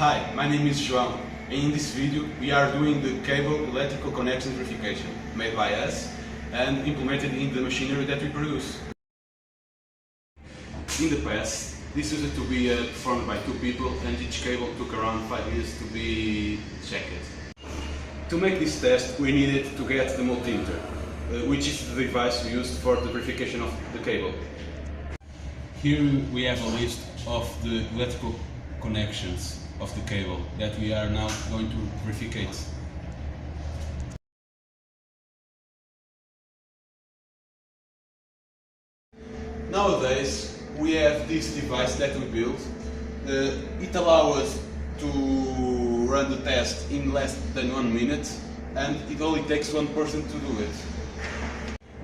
Hi, my name is João, and in this video we are doing the cable electrical connection verification made by us and implemented in the machinery that we produce. In the past, this used to be performed by two people and each cable took around 5 years to be checked. To make this test we needed to get the multimeter, which is the device used for the verification of the cable. Here we have a list of the electrical connections of the cable that we are now going to verificate. Nowadays we have this device that we built. It allows us to run the test in less than 1 minute, and it only takes one person to do it.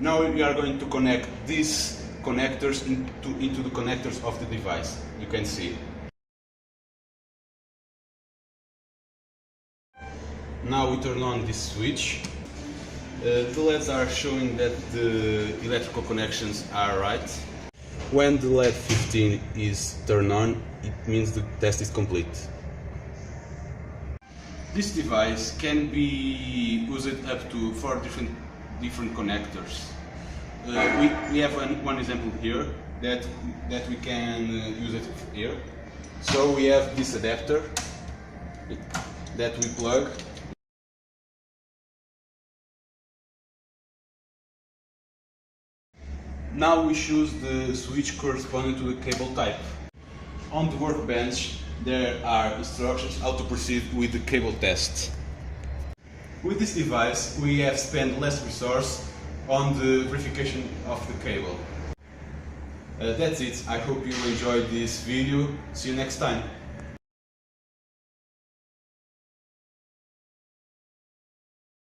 Now we are going to connect these connectors into the connectors of the device. You can see. Now we turn on this switch. The LEDs are showing that the electrical connections are right. When the LED 15 is turned on, it means the test is complete. This device can be used up to 4 different connectors. We have one example here that we can use it here. So we have this adapter that we plug. Now we choose the switch corresponding to the cable type. On the workbench there are instructions how to proceed with the cable test. With this device we have spent less resource on the verification of the cable. That's it. I hope you enjoyed this video. See you next time.